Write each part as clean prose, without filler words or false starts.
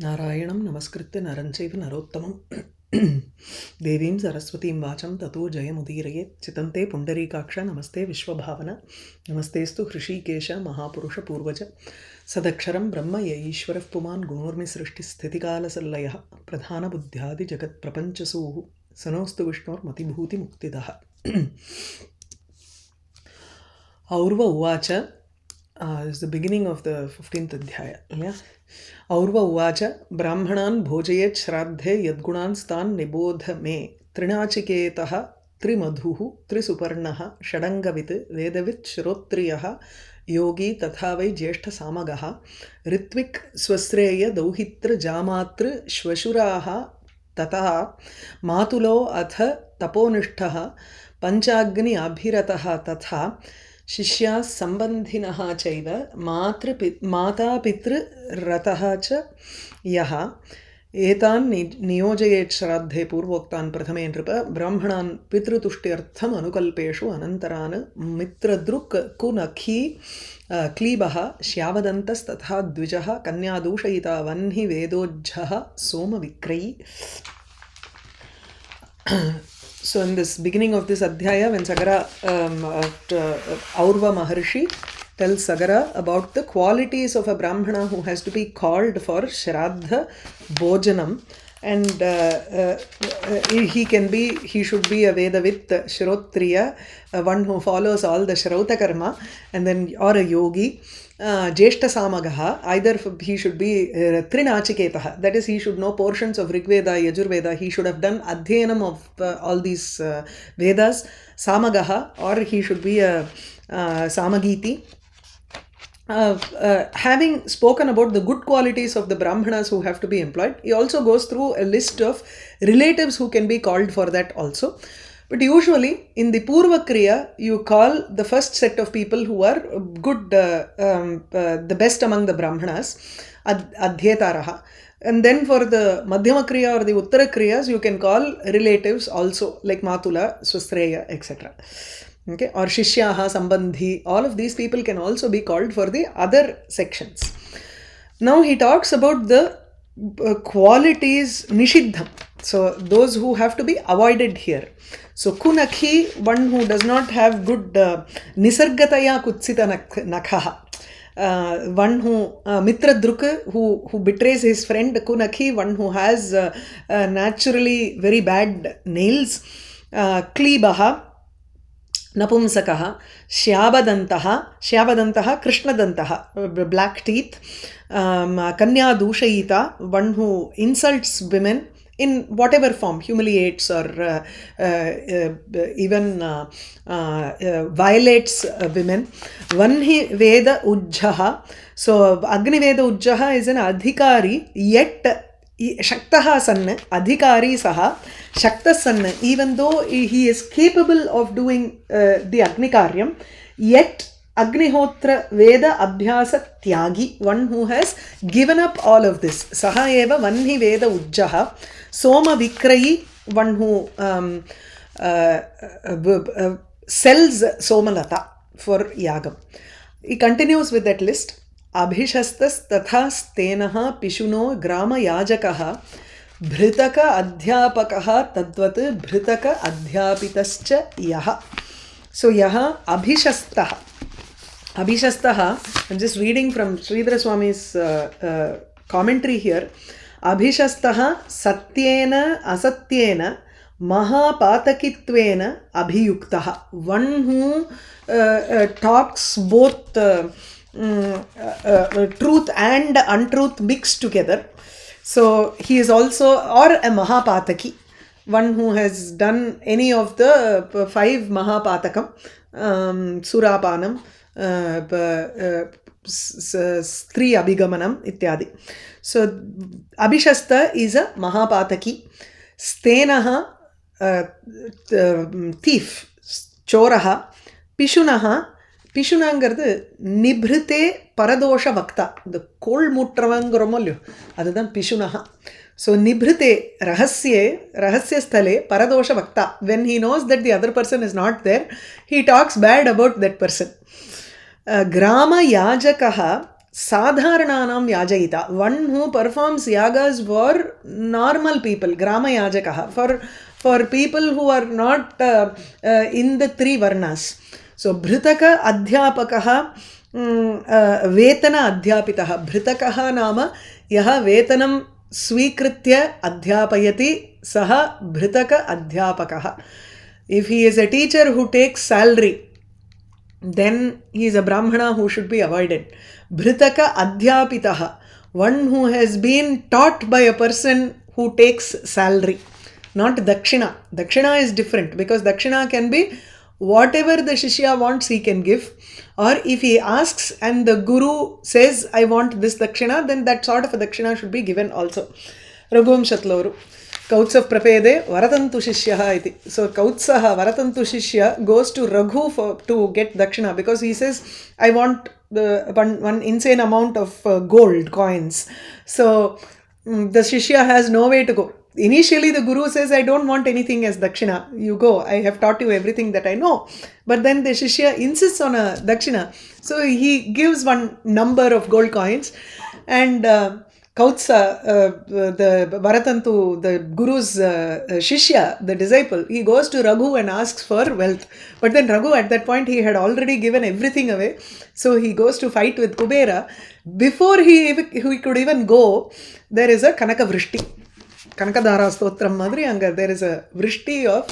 नारायणं नमस्कृत्य नरं चैव नरोत्तमं देवीं सरस्वतीं वाचं ततो जयमुदीरयेत् चितन्ते पुण्डरीकाक्ष नमस्ते विश्वभावन नमस्तेऽस्तु हृषीकेश महापुरुषपूर्वज सदक्षरं ब्रह्म य ईश्वरः पुमान् गुणोर्मिसृष्टिस्थितिकालसल्लयः प्रधानबुद्ध्यादिजगत्प्रपञ्चसूः सनोऽस्तु विष्णोर्मतिभूतिमुक्तिदः और्व उवाच is the beginning of the 15th adhyaya. Yeah? Aurva uvacha brahmanan bhojayet shraddhe yadgunan stan nibodha me trinachiketaha trimadhuhu trisuparnaha shadangavit vedavit shrotriyaha yogi tatha vai jyeshtha samagaha ritvik swasreya dauhitra jamatra shvashuraha ततः मातुलो अथ तपोनिष्ठः पंचाग्नि अभिरतः तथा शिष्याः संबंधिनः चैव मातापितृरतः च यः एतान् नियोजयेत् श्राद्धे पूर्वोक्तान् प्रथमे नृप ब्राह्मणान् पितृतुष्ट्यर्थम् अनुकल्पेषु अनन्तरान् मित्रदृक् कुनखी क्लीबः श्यावदन्तस्तथा द्विजः कन्यादूषयिता वह्नि वेदोज्झः सोमविक्रयी. So in this beginning of this adhyaya, when Sagara, Aurva Maharshi tells Sagara about the qualities of a Brahmana who has to be called for Shraddha Bhojanam, and he should be a Vedavit, Shrotriya, one who follows all the Shrauta Karma, and then, or a yogi. Jyeshta Samagaha, either he should be Trinachiketaha, that is, he should know portions of Rigveda, Yajurveda, he should have done Adhyanam of all these Vedas, Samagaha, or he should be a Samagiti. Having spoken about the good qualities of the Brahmanas who have to be employed, he also goes through a list of relatives who can be called for that also. But usually in the Purva Kriya, you call the first set of people who are good, the best among the Brahmanas, Adhyetaraha. And then for the Madhyama Kriya or the Uttara Kriyas, you can call relatives also, like Matula, Swastreya, etc. Okay, or Shishyaha, Sambandhi, all of these people can also be called for the other sections. Now he talks about the qualities Nishiddham. So those who have to be avoided here. So Kunakhi, one who does not have good Nisargataya Kutsita Nakhaha. One who Mitradruka, who betrays his friend. Kunakhi, one who has naturally very bad nails. Klibaha, Napumsakaha, Shyavadantaha, Krishnadantaha, black teeth, Kanya Dushayita, one who insults women in whatever form, humiliates or even violates women. Vanhi Veda Ujjaha, so Agni Veda Ujjaha is an adhikari, yet Shaktaha Sanna, Adhikari Saha, Shakta Sanna, even though he is capable of doing the Agni Karyam, yet Agnihotra Veda Abhyasa Tyagi, one who has given up all of this. Saha eva Vanhi Veda Ujjaha, Soma Vikrayi, one who sells Somalata for Yagam. He continues with that list. Abhishastas tatha stenaha pishuno grama yajakaha bhritaka adhyapakaha tadvat bhritaka adhyapitascha yaha. So yaha abhishastaha. Abhishastaha, I'm just reading from Sridhara Swami's commentary here. Abhishastaha satyena asatyena mahapatakittvena abhiyuktaha. One who talks both truth and untruth mixed together. So he is also, or a mahapataki, one who has done any of the 5 mahapatakam, surapanam, stri abhigamanam ityadi. So abhishasta is a mahapataki. Stenaha, thief, choraha. Pishunaha, Pishunangardu Nibhrite Paradosha Vakta, the cold mutravangromolyo, other than Pishunaha. So Nibhrite Rahasya Stale Paradosha Vakta. When he knows that the other person is not there, he talks bad about that person. Grama Yajakaha Sadharananam yajayita, one who performs yagas for normal people, grama yajakaha, for people who are not in the three varnas. So bhritaka adhyapakaha vetana adhyapitaha. Bhritakaha nama yaha vetanam स्वीकृत्य अध्यापयति सह भृतक अध्यापकः. If he is a teacher who takes salary, then he is a brahmana who should be avoided. Bhritaka adhyapitaha, one who has been taught by a person who takes salary, not dakshina. Dakshina is different, because dakshina can be whatever the shishya wants he can give, or if he asks and the guru says I want this dakshina, then that sort of a dakshina should be given also. Raghuvamshatloru Kautsav prapede varatantu shishyaha iti. So Kautsaha varatantu shishya goes to Raghu to get dakshina, because he says I want the one insane amount of gold coins. So the shishya has no way to go. Initially the guru says I don't want anything as dakshina, you go, I have taught you everything that I know. But then the shishya insists on a dakshina, so he gives one number of gold coins, and Kautsa, the Varatantu, the guru's shishya, the disciple, he goes to Raghu and asks for wealth. But then Raghu at that point, he had already given everything away, so he goes to fight with Kubera. Before he could even go, there is a Kanaka Vrishti. Kanakadhara Stotram Madri, and there is a vrishti of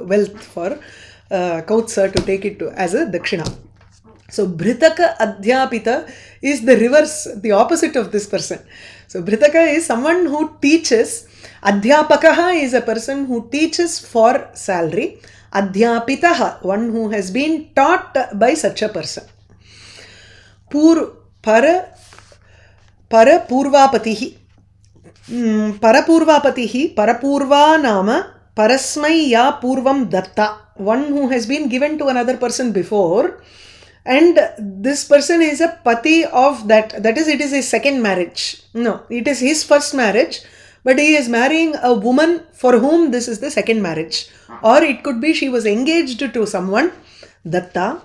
wealth for Kautsa to take it to as a dakshina. So Bhritaka Adhyapita is the reverse, the opposite of this person. So Bhritaka is someone who teaches. Adhyapakaha is a person who teaches for salary. Adhyapitaha, one who has been taught by such a person. Para Purvapatihi. Parapurvapatihi, Parapurva nama Parasmai ya Purvam Datta, one who has been given to another person before, and this person is a pati of that is, it is his second marriage. No, it is his first marriage, but he is marrying a woman for whom this is the second marriage. Or it could be she was engaged to someone, Datta,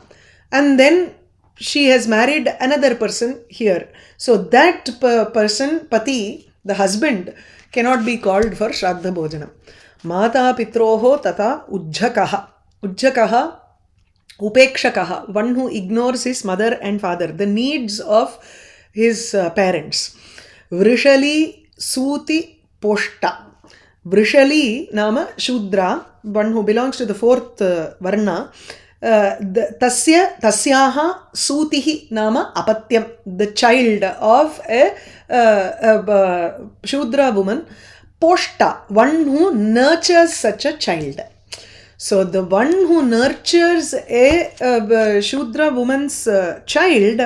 and then she has married another person here. So that person, pati, the husband, cannot be called for Shraddha Bhojanam. Mata Pitroho Tata Ujjakaha. Ujjakaha, Upekshakaha, one who ignores his mother and father, the needs of his parents. Vrishali Suti Poshta. Vrishali Nama Shudra, one who belongs to the fourth Varna. Tasyaha Sutihi Nama Apatyam, the child of a Shudra woman. Poshta, one who nurtures such a child. So the one who nurtures a Shudra woman's child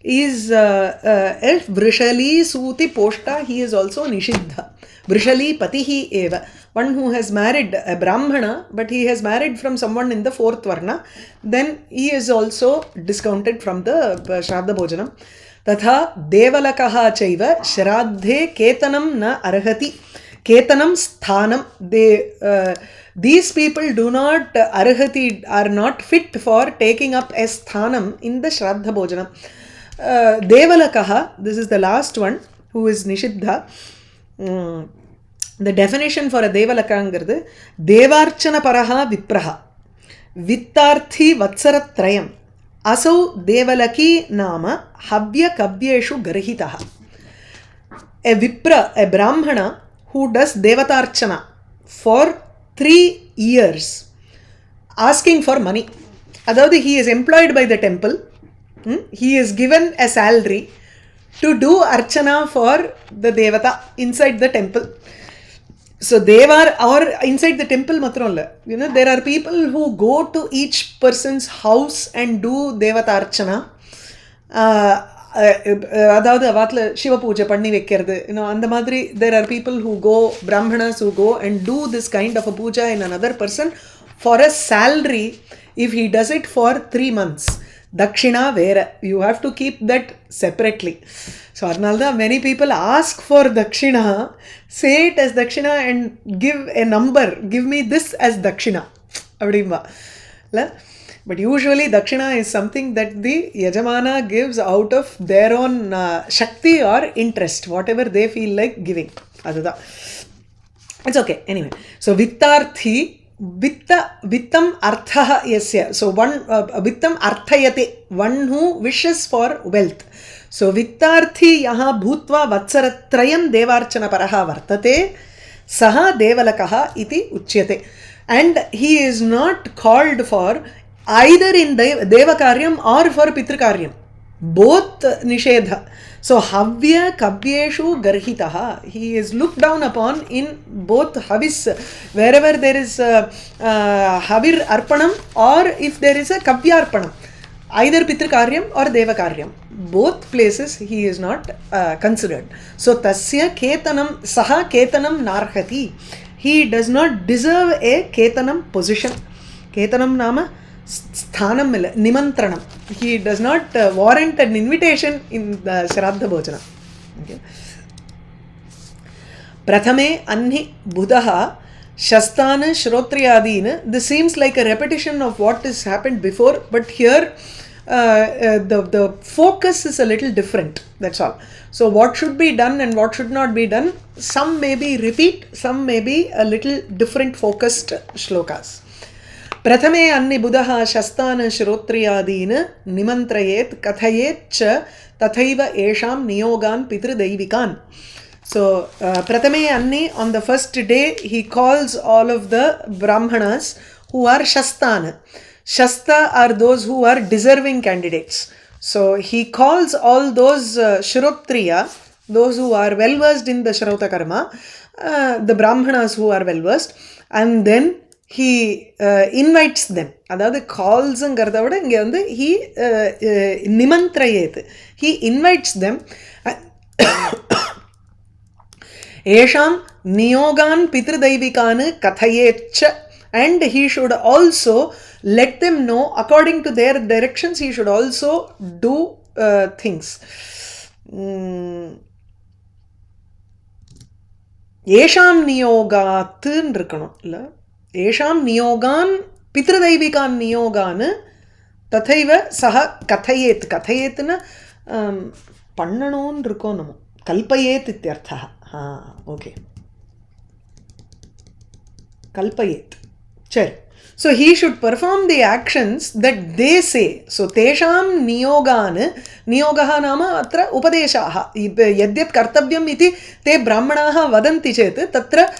is Vrishali Suti Poshta, he is also Nishiddha. Vrishali Patihi Eva, one who has married a Brahmana, but he has married from someone in the fourth Varna, then he is also discounted from the Shraddha Bhojanam. Tatha Devalakaha Chaiva Shraddhe Ketanam na Arhati. Ketanam Sthanam. These people do not Arhati, are not fit for taking up a Sthanam in the Shraddha Bhojanam. Devalakaha, this is the last one, who is Nishiddha. The definition for a Devalaka, Devarchana Paraha Vipraha Vittarthi Vatsaratrayam Asau Devalaki Nama Habya Kavyeshu Garhitaha. A Vipra, a Brahmana who does Devatarchana for 3 years, asking for money. Adavadi, he is employed by the temple, he is given a salary to do archana for the Devata inside the temple. So Devar, or inside the temple matram, you know, there are people who go to each person's house and do Devata archana. அதாவது வாட்டில் சிவ பூஜை பண்ணி வைக்கிறது, அந்த மாதிரி there are people who go, Brahmanas who go and do this kind of a puja in another person for a salary if he does it for 3 months. Dakshina vera, you have to keep that separately. So adnalda many people ask for dakshina, say it as dakshina and give a number, give me this as dakshina. Avadimba. But usually Dakshina is something that the Yajamana gives out of their own Shakti or interest, whatever they feel like giving. Adada. It's okay. Anyway, so Vittarthi, Vittam Arthaha Yasya. So one, Vittam Arthayate, one who wishes for wealth. So Vittarthi Yaha Bhutva Vatsaratrayam Devarchana Paraha Vartate, Saha Devalakaha iti Uchyate. And he is not called for either in Devakaryam or for Pitrakaryam. Both Nishedha. So Havya Kavyeshu Garhitaha. He is looked down upon in both Havis, wherever there is Havir Arpanam or if there is a Kavya Arpanam. Either Pitrakaryam or Devakaryam. Both places he is not considered. So Tasya Ketanam Saha Ketanam Narhati. He does not deserve a Ketanam position. Ketanam Nama Sthanam Nimantranam. He does not warrant an invitation in the Shraddha Bhojana. Okay. Prathame Anhi Buddhaha Shastana Shrotriyadina. This seems like a repetition of what has happened before, but here the focus is a little different. That's all. So what should be done and what should not be done, some may be repeat, some may be a little different focused shlokas. Prathame anni buddhaha shastana shrotriyadina nimantrayet kathayet cha tathaiva esham niyogan pitridaivikan. So Prathame anni, on the first day he calls all of the brahmanas who are shastana. Shasta are those who are deserving candidates. So he calls all those Shrotriya, those who are well versed in the Shrauta Karma, the Brahmanas who are well versed, and then he invites them. Adavadhu calls angartha vida inge vandu he nimantrayet. He invites them. Esham niyogan pitridaivikan kathayetcha. And he should also let them know, according to their directions, he should also do things. Yesham niyogat irukano. Yesham niyogan pitradaivikan niyogan tathaiva saha kathayet. Kathayetna pannanon irukonamo. Kalpayet ityarthaha. Okay. Kalpayet. So he should perform the actions that they say. So tesham niyogan, niyogaha nama atra upadeshaha. Yadyat kartavyam iti te brahmanaha vadanti chet tatra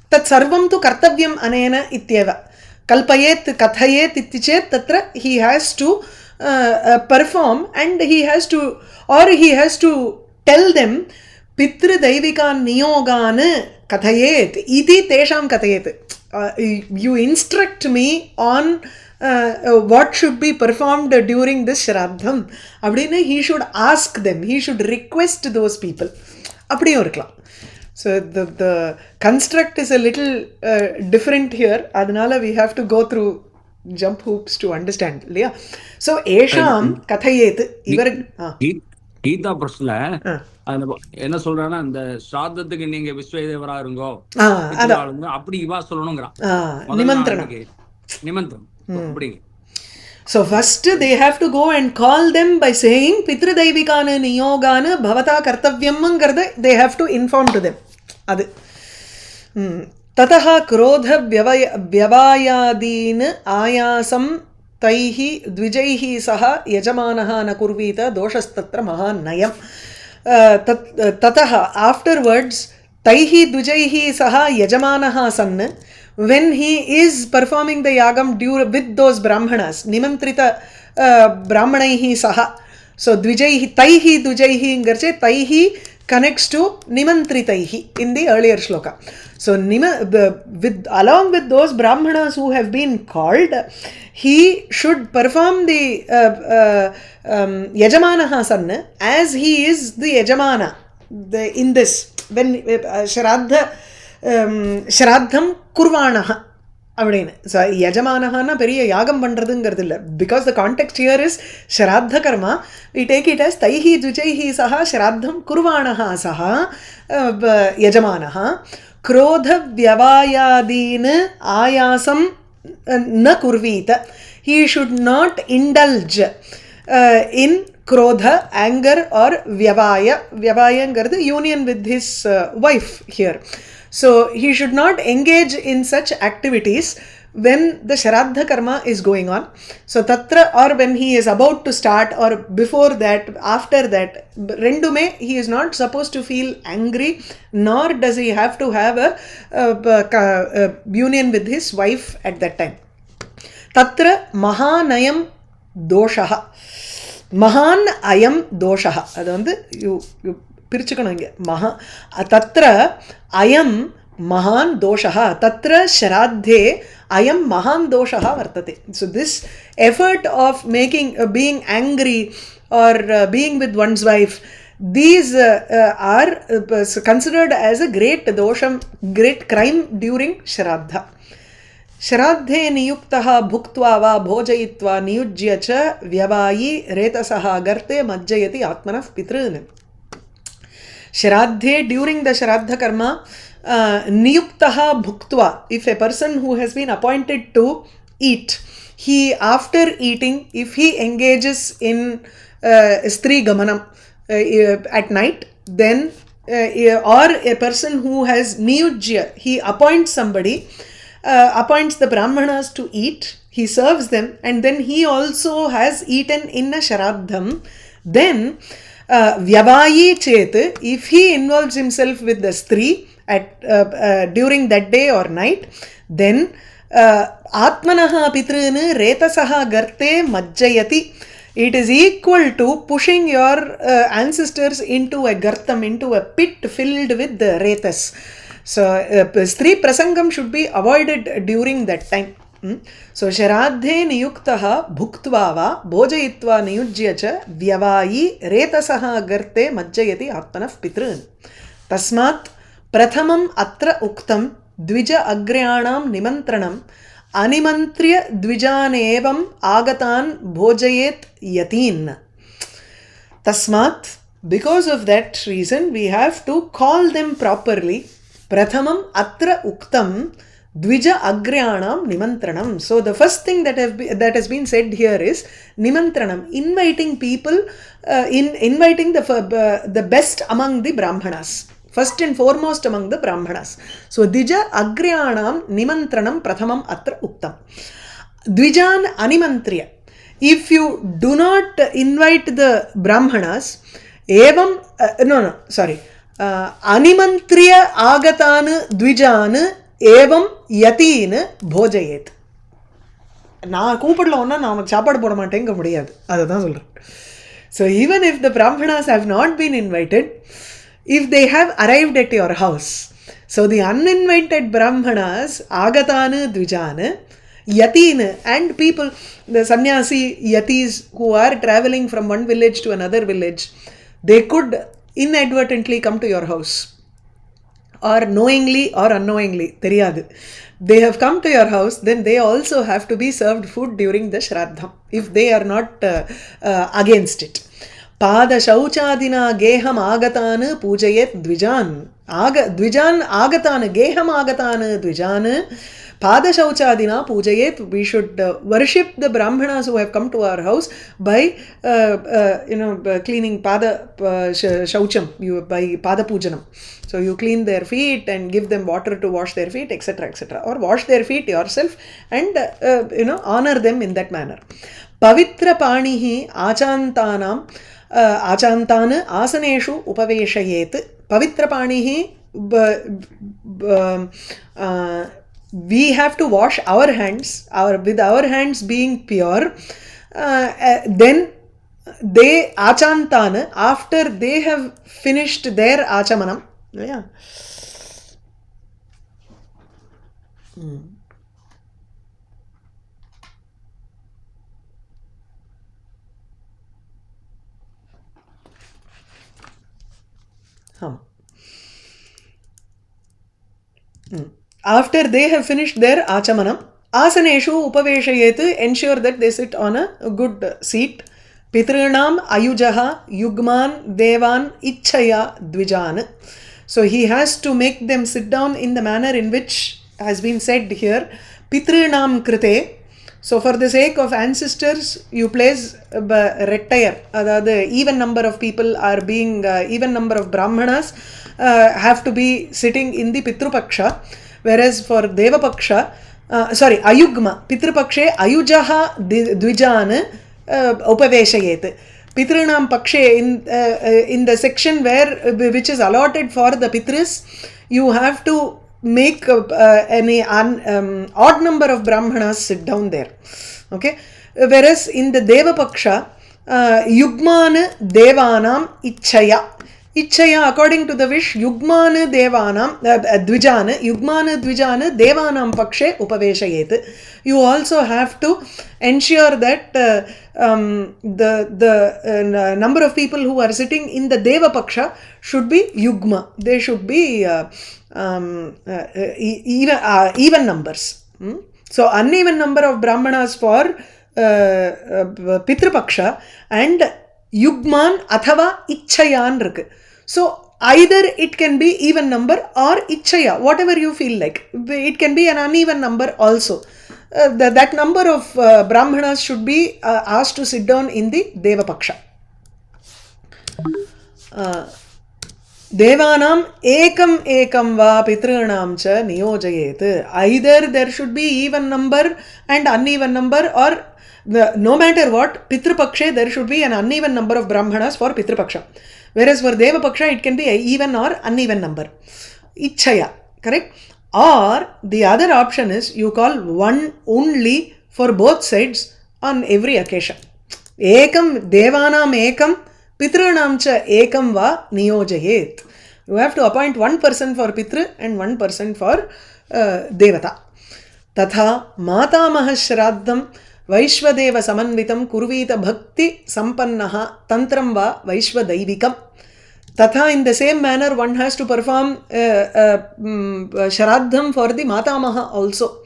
tat sarvam tu kartavyam anena ityeva. Kalpayet kathayet iti chet tatra he has to perform and he has to, or he has to tell them Pitra Daivikan niyogan kathayet iti tesham kathayet. You instruct me on what should be performed during this Shraddham. Abdina he should ask them, he should request those people. Appadiyum irukkalam. So the construct is a little different here. Adanala we have to go through jump hoops to understand. Yeah. So Esham kathayet. Gita Prasla. என்ன சொல்றானா அந்த சாதத்துக்கு நீங்க விஸ்வதேவரா இருங்கோ அப்படி இவா சொல்லணும்ங்கறான் நிமந்திரணம் அப்படிங்க. So first they have to go and call them by saying Pitridaivikana niyogana bhavata kartavyamangardha, they have to inform to them. Adu tataha krodha vyavayadin ayasam taihi dvijaihi saha yajamanaha na kurvita doshastatra mahanayam. Tataha, afterwards, taihi dvijaihi saha yajamanaha sanna, when he is performing the yagam with those brahmanas, nimantrita brahmanaihi saha. So dvijaihi, taihi dvijaihi ngarche, taihi connects to nimantritaihi in the earlier shloka. So along with those brahmanas who have been called, he should perform the yajamanaha sanna as he is the yajamana in this, when shraddham kurvanaha. So yajamanaha na periya yagam pandradungiradhu illa, because the context here is shraddha karma, we take it as taihi dvijaihi saha shraddham kurvanaha saha yajamanaha krodha vyavayadin ayasam na kurvita. he should not indulge in krodha, anger, or vyavaya. Vyavayangarthu union with his wife here. So he should not engage in such activities when the Shraddha karma is going on. So tatra, or when he is about to start, or before that, after that, rendume, he is not supposed to feel angry, nor does he have to have a union with his wife at that time. Tatra mahanayam doshaha. Mahan ayam doshaha. அது வந்து you பிரிச்சுக்கணும் இங்க. தத்ர அயம் மகான் தோஷா, தத்ர ஸ்ராத்தே அயம் மகான் தோஷா வர்த்ததே. So this effort of being angry or being with one's wife, these are considered as a great dosham, great crime during shraddha. श्राद्धे नियुक्तः भुक्त्वा वा भोजयित्वा नियुज्य च व्यवायी रेतसः गर्ते मज्जयति आत्मनः पितॄन्. Shraddhe, during the Shraddha karma, niyuktaha bhuktva, if a person who has been appointed to eat, he after eating, if he engages in stri gamanam at night, then or a person who has niyujya, he appoints somebody, appoints the brahmanas to eat, he serves them, and then he also has eaten in a shraddham, then vyavayi chet, if he involves himself with the stri at during that day or night, then atmanaha pitrūn retasaha garte majjayati. It is equal to pushing your ancestors into a gartam, into a pit filled with the retas. So stri prasangam should be avoided during that time. So shraddhe niyuktaha bhuktva va bhojayitva niyujya cha vyavayi retasaha garte majjayati atmanah pitrūn. Tasmat prathamam atra uktam dvija agryanam nimantranam animantriya dvijanevam agatan bhojayet yatin. Tasmat, because of that reason, we have to call them properly. Prathamam atra uktam dvija agryanam nimantranam. So the first thing that has been said here is nimantranam, inviting people, inviting the best among the brahmanas, first and foremost among the brahmanas. So dvija agryanam nimantranam prathamam atra uktam. Dvijan animantriya, if you do not invite the brahmanas, evam animantriya agatan dvijan evam yatin bhojayet. நான் கூப்பிடல ஒன்னா நான் உனக்கு சாப்பாடு போட மாட்டேங்க முடியாது, அதை தான் சொல்கிறேன். So even if the brahmanas have not been invited, if they have arrived at your house, so the uninvited brahmanas agatanu dvijanu yatin, and people, the sannyasi yatis who are traveling from one village to another village, they could inadvertently come to your house, or knowingly or unknowingly, theriyadu, they have come to your house, then they also have to be served food during the shraddham if they are not against it. Pada shauchadina geham agatan pujayet dvijan. Dvijan agatan geham agatan dvijan pada shauchadina pujayet. We should worship the brahmanas who have come to our house by cleaning pada shaucham, by pada pujanam. So you clean their feet and give them water to wash their feet, etc., etc., or wash their feet yourself and honor them in that manner. Pavitra panihi achantanam achantan asaneshu upaveshayet. Pavitra panihi, we have to wash our hands, with our hands being pure. Then they achantan, after they have finished their achamanam, yeah. After they have finished their achamanam, asaneshu upaveshayet, ensure that they sit on a good seat. Pitrunam ayujaha yugman devan ichchaya dvijan. So he has to make them sit down in the manner in which has been said here. Pitrunam krite. So for the sake of ancestors, you place retire. That even number of people are being, even number of brahmanas have to be sitting in the Pitrupaksha, whereas for Devapaksha, Ayugma, Pitrupakshe, Ayujaha Dvijan Upaveshayet. Pitrinam Pakshe, in the section which is allotted for the Pitris, you have to make any odd number of brahmanas sit down there. Okay, whereas in the Devapaksha, Yugman Devanam Ichchaya. Ichchaya, according to the wish, Yugman Devanam Dvijana, Yugman Dvijana Devanam Pakshe Upaveshayet. You also have to ensure that the number of people who are sitting in the Deva Paksha should be Yugma. They should be even numbers. So uneven number of brahmanas for Pitrupaksha and Yugman athava Ichchayan irukku. So either it can be even number or Ichchaya, whatever you feel like. It can be an uneven number also. That number of brahmanas should be asked to sit down in the Devapaksha. Devanam ekam va pitranam cha niyojayet. Either there should be even number and uneven number, or no matter what, Pitrupakshe there should be an uneven number of brahmanas for Pitrupaksha. Whereas for Devapaksha it can be a even or uneven number. Ichchaya, correct? Or the other option is you call one only for both sides on every occasion. Ekam Devanam ekam Pitranam cha ekam va niyojayet. You have to appoint one person for Pitra and one person for Devata. Tatha Matamaha Shraddham Vaishwadeva Samanvitam Kurvita Bhakti Sampannaha Tantram va Vaishwadaivikam. Tatha, in the same manner, one has to perform Shraddham for the Matamaha also.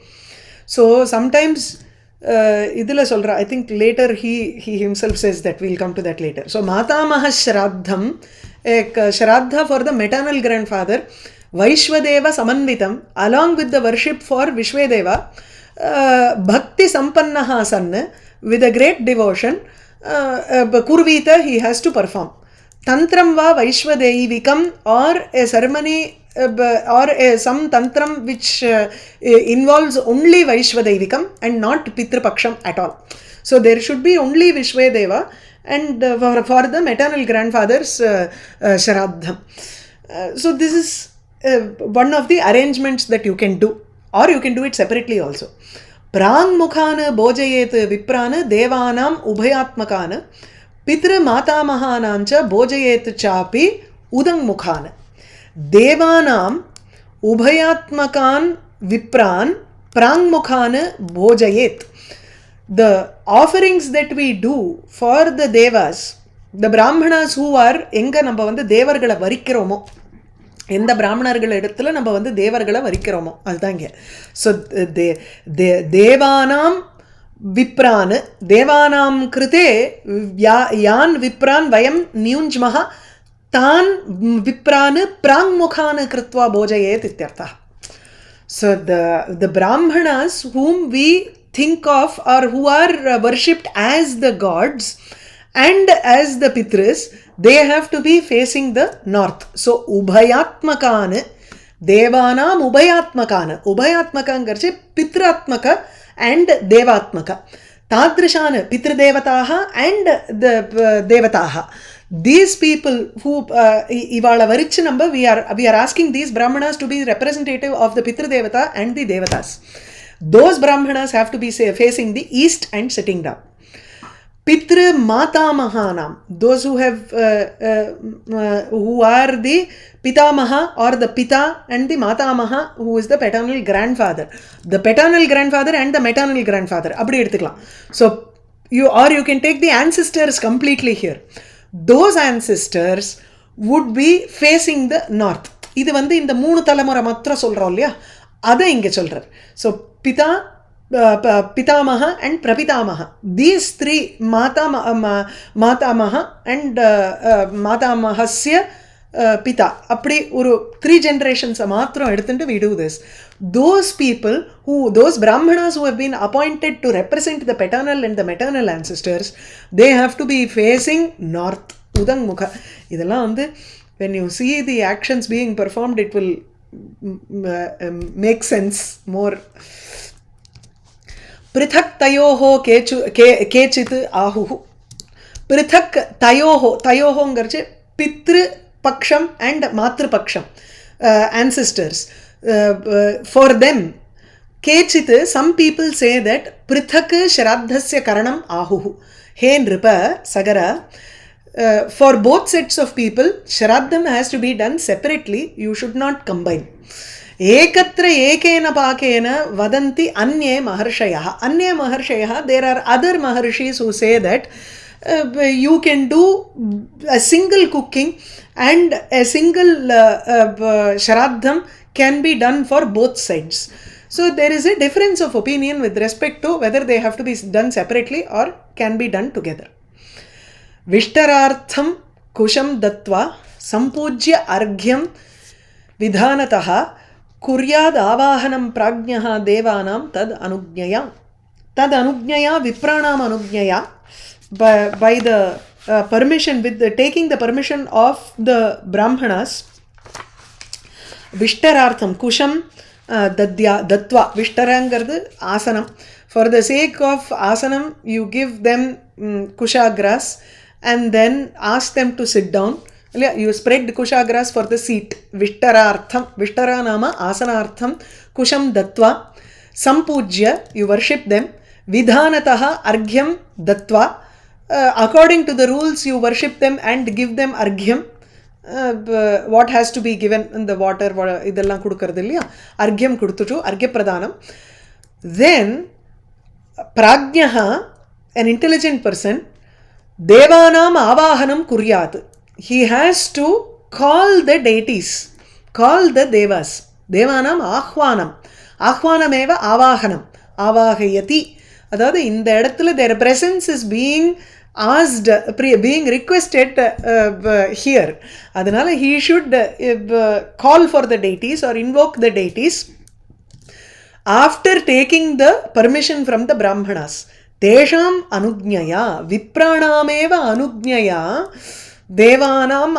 So sometimes idhula solra, I think later he himself says that, we'll come to that later. So Matamaha Shraddham, Shraddha for the maternal grandfather, Vaishwadeva Samanvitam, along with the worship for Vishwadeva, Bhakti Sampannaha Sanna, with a great devotion, Kurvita he has to perform. Tantram va Vaishwadaivikam, or a ceremony or some tantram which involves only Vaishwadaivikam and not Pitrupaksham at all. So there should be only Vishwadeva and for the maternal grandfather's Shraddham. So this is one of the arrangements that you can do, or you can do it separately also. Prang mukhana bojayet viprana devanam ubhayatmakana Pitra Matamahanam cha bojayet chapi udang mukhana. Devanam ubhayatmakan vipran prang mukhana bojayet. The offerings that we do for the devas, the brahmanas who are enga namba vandu devargala varikkiromo, எந்த பிராமணர்கள் இடத்துல நம்ம வந்து தேவர்களை வரிக்கிறோமோ அதுதாங்க. So தேவானாம் விப்ரான், தேவானாம் கிருதே யான் விப்ரான் வயம் நியுஞ்ச்மஹ தான் விப்ரான் பிராங்முகான் கிருத்வா போஜயேத் இத்யர்த்தः. So the brahmanas whom we think of or who are worshipped as the gods and as the pitris, they have to be facing the north. So ubhayatmakan, devanam ubhayatmakan, ubhayatmakan garche pitratmaka and devatmaka, tadrishan pitradevataha and the devataha. These people who ivala varicha number, we are asking these brahmanas to be representative of the pitradevata and the devatas. Those brahmanas have to be facing the east and sitting down. Pitra Matamahanam, those who have who are the Pitamaha or the Pita and the Matamaha, who is the paternal grandfather. The paternal grandfather and the maternal grandfather. Abdi eduthukalam. So you can take the ancestors completely here. Those ancestors would be facing the north. இது வந்து இந்த மூணு தலைமுறை மாத்திரம் சொல்றோம் இல்லையா, அதை இங்க சொல்றார். So Pita, Pitamaha and Prapitamaha. These three Matamaha and Matamahasya பிதா அப்படி ஒரு 3 generations மாத்திரம் எடுத்துட்டு we do this. Those people those brahmanas who have been appointed to represent the paternal and the maternal ancestors, they have to be facing north, udangmukha. இதெல்லாம் வந்து when you see the actions being performed, it will make sense more. Prithak tayoho kechit ahuhu. Prithak tayoho ngarche pitru paksham and matru paksham, ancestors. For them, kechit, some people say that prithak shraddhasya karanam ahuhu. He nripa sagara. For both sets of people, shraddham has to be done separately. You should not combine. Ekatra ekena pakena vadanti anye maharshayah. Anye maharshayah, there are other maharshis who say that you can do a single cooking and a single shraddham can be done for both sides. So there is a difference of opinion with respect to whether they have to be done separately or can be done together. Vishtarartham kusham dattva sampujya arghyam vidhanataha kuryad avahanam prajnaha devanam tad anugnaya vipranam anugnaya, by the permission, with the taking the permission of the brahmanas. Vishtarartham kusham dattva, vishtarangardu asanam, for the sake of asanam you give them kusha grass and then ask them to sit down. You spread kusha grass for the seat. Vishtarartham, vishtara nama asanartham kusham dattva sampujya, you worship them. Vidhanataha arghyam dattva, according to the rules you worship them and give them arghyam. What has to be given in the water, idella kudukaradu illaya, arghyam kudutu, argya pradhanam. Then prajnaha, an intelligent person, devanam avahanam kuryat, he has to call the deities, call the devas. Devanam ahvanam, ahvanameva avahanam, avahayati, அதாவது இந்த இடத்துல their presence is being asked, being requested here. அதனால he should call for the deities or invoke the deities after taking the permission from the brahmanas. Tesham anugnaya vipranameva anugnaya devanam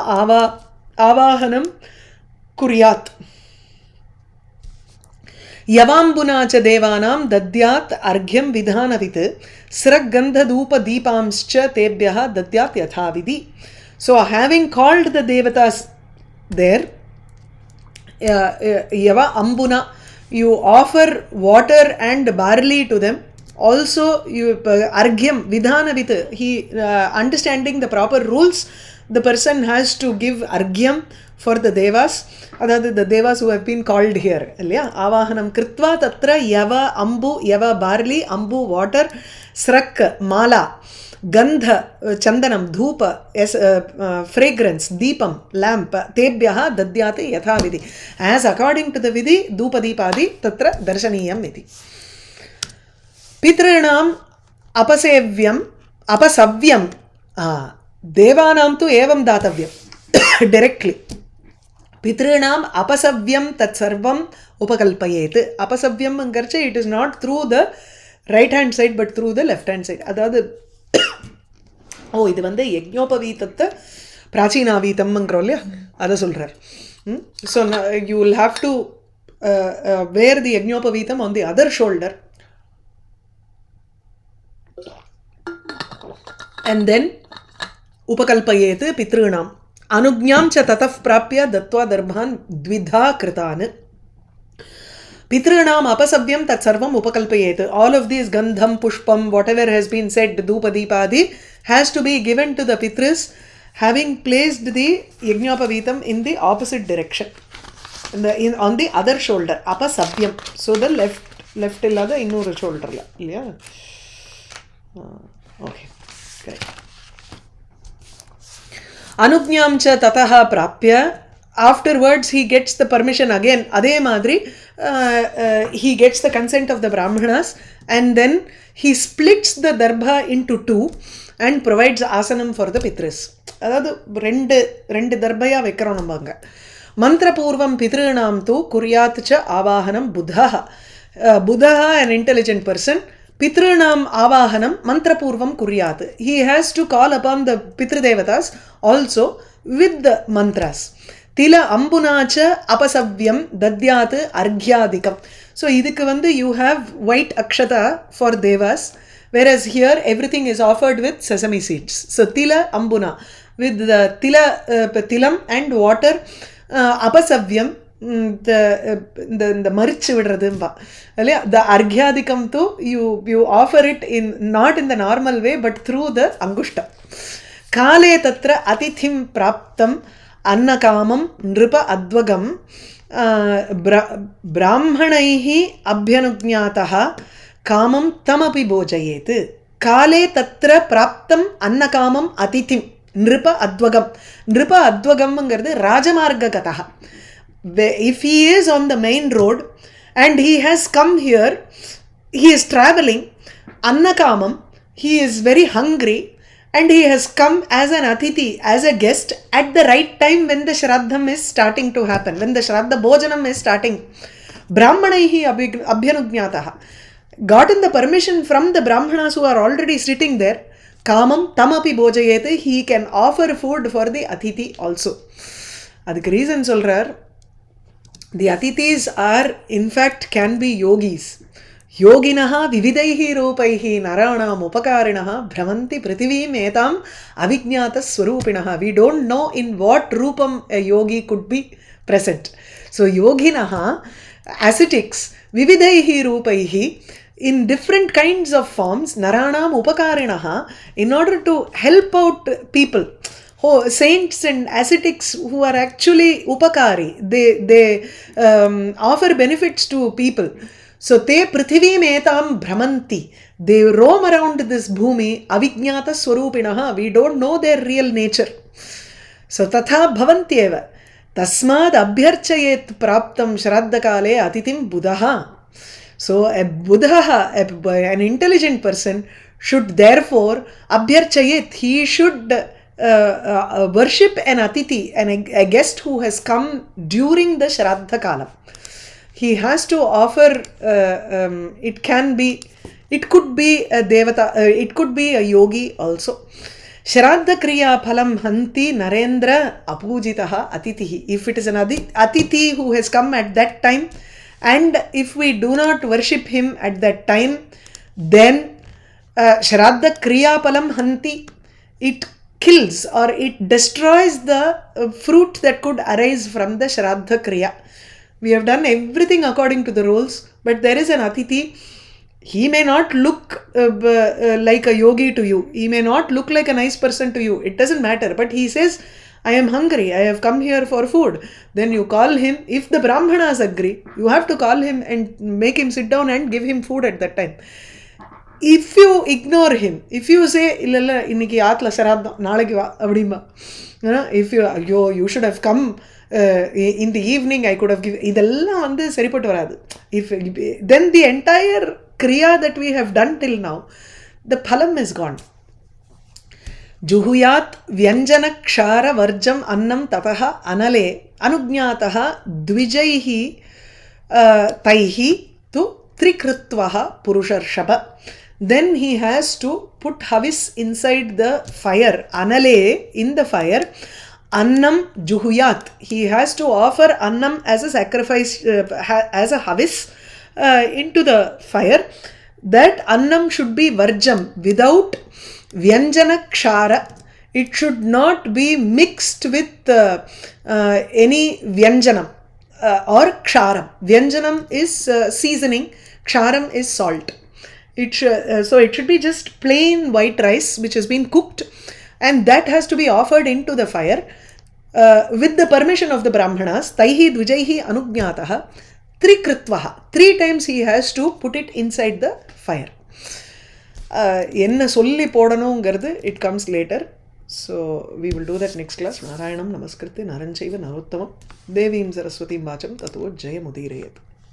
avahanam kuryat. Yavambuna cha devanam dadyat arghyam vidhanavit sragandha dhupa deepamscha tebhyaha dadyat yathavidi. So having called the devatas there, yava ambuna, you offer water and barley to them. Also you arghyam vidhanavit, he understanding the proper rules, the person has to give arghyam for the devas, அதாவது the devas who have been called here இல்லையா. ஆவாகனம் கிருத்வா தத்ர யவ அம்பு, யவ barley, அம்பு water, ஸ்ரக் Mala, கந்த சந்தனம், தூப fragrance, தீபம் lamp, தேப்யः தத்யாத் யதா விதி, as according to the vidhi தூபதீபாதி தத்ர தர்சனீயம் இதி. பித்ருணாம் அபசேவ்யம் அபசவ்யம், தேவானாம் து ஏவம் தாத்தவ்யம் directly. Pitrunam apasavyam tat sarvam upakalpayet. Apasavyam angarche, it is not through the right hand side but through the left hand side. Adhaadu இது வந்து யஜ்ஞோபவீதத்தை பிராச்சீனாவீதம்ங்கிறோம் இல்லையா, அதை சொல்கிறார். So you will have to wear the யஜ்ஞோபவீதம் on the other shoulder and then upakalpayet pitrunam. Anugnam cha tataf prapya dattva darbhan dvidha kritan. Pitrunam apasavyam tat sarvam upakalpayet. All of these gandham, pushpam, whatever has been said, dhupadipadi, has to be given to the pitris, having placed the yajnapavitam in the opposite direction, on the other shoulder. Apasavyam, so the left illada innor shoulder la illaya. Okay, correct. Anugnyam cha tataha prapya, afterwards he gets the permission again, adhe madri he gets the consent of the brahmanas and then he splits the darbha into two and provides asanam for the pitris. அதாவது ரெண்டு தர்பையா வைக்கிறோம் நம்ம அங்கே. மந்திரபூர்வம் பித்ருணாம் தூ குர்யாத் ச ஆவாகனம் புதஹ. புதஹ an intelligent person. Pitrunam avahanam mantrapurvam kuryat. He has to call upon the Pitrudevatas also with the mantras. Tila ambunacha apasavyam dadyat arghyadikam. So idukku vandu you have white akshata for devas, whereas here everything is offered with sesame seeds. So tila ambuna with the tilam and water, apasavyam இந்த மரிச்சு விடுறதும்பா இல்லையா. The அர்க்யாதிக்கம் to you offer it in not in the normal way but through the அங்குஷ்டம். காலே தத்ர அதிதிம் பிராப்தம் அன்னகாமம் நிருப அத்வகம் பிராமணைः அபியனுஜ்ஞாதः காமம் தமபி போஜயேத். காலே தத்ர பிராப்தம் அன்னகாமம் அதிதிம் நிருப அத்வகம். நிருப அத்வகம்ங்கிறது ராஜமார்ககதः. If he is on the main road and he has come here, he is traveling, annakamam, he is very hungry and he has come as an athithi, as a guest at the right time when the shraddham is starting to happen, when the shraddha bhojanam is starting. Brahmanaihi abhyanujñātah, gotten the permission from the brahmanas who are already sitting there. Kamam tamapi bhojayet, he can offer food for the athithi also. அதுக்கு reason சொல்றார். The atithis are, in fact, can be yogis. Yoginaha vividaihi rupaihi naranam upakarinaha bhramanti prithivim etam avijñāta swarupinaha. We don't know in what rupam a yogi could be present. So yoginaha, ascetics, vividaihi rupaihi, in different kinds of forms, naranam upakarinaha, in order to help out people. Saints and ascetics who are actually upakari, they offer benefits to people. So te prithivim etam bhramanti, they roam around this bhumi avijñāta swarupinaha. We don't know their real nature. So tatha bhavanti eva tasmad abhyarchayet praptam shraddha kale atithim budaha. So a budaha, an intelligent person, should therefore abhyarchayet, he should worship an atithi, a guest who has come during the shraddha kalam. He has to offer, it could be a devata, it could be a yogi also. Shraddha kriya phalam hanti narendra apujitaha atithihi. If it is an atithi who has come at that time, and if we do not worship him at that time, then shraddha kriya phalam hanti, it kills or it destroys the fruit that could arise from the shraddha kriya. We have done everything according to the rules, but there is an atithi. He may not look like a yogi to you. He may not look like a nice person to you. It doesn't matter. But he says, I am hungry. I have come here for food. Then you call him. If the brahmanas agree, you have to call him and make him sit down and give him food at that time. If you ignore him, if you say இல்ல இன்னைக்கு ஆத்ல சராதம் நாளைக்கு வா அப்படிமா, if you should have come in the evening, I could have given, இதெல்லாம் வந்து சரிப்பட்டு வராது. If then the entire kriya that we have done till now, the phalam is gone. Juhuyat vyanjana kshara varjam annam tataha anale anujñātaha dvijaihi taihi tu trikritvaha purusharshaba. Then he has to put havis inside the fire, anale, in the fire. Annam juhuyat, he has to offer annam as a sacrifice, as a havis into the fire. That annam should be varjam, without vyanjana kshara. It should not be mixed with any vyanjanam or ksharam. Vyanjanam is seasoning, ksharam is salt. So it should be just plain white rice which has been cooked, and that has to be offered into the fire with the permission of the brahmanas. Taihi dvijaihi anujñātaha trikritvaha. 3 times he has to put it inside the fire. Enna solli podanungiradhu it comes later. So we will do that next class. Narayanam namaskritya naranchaiva narottamam devim saraswatim vacham tato jayamudirayat.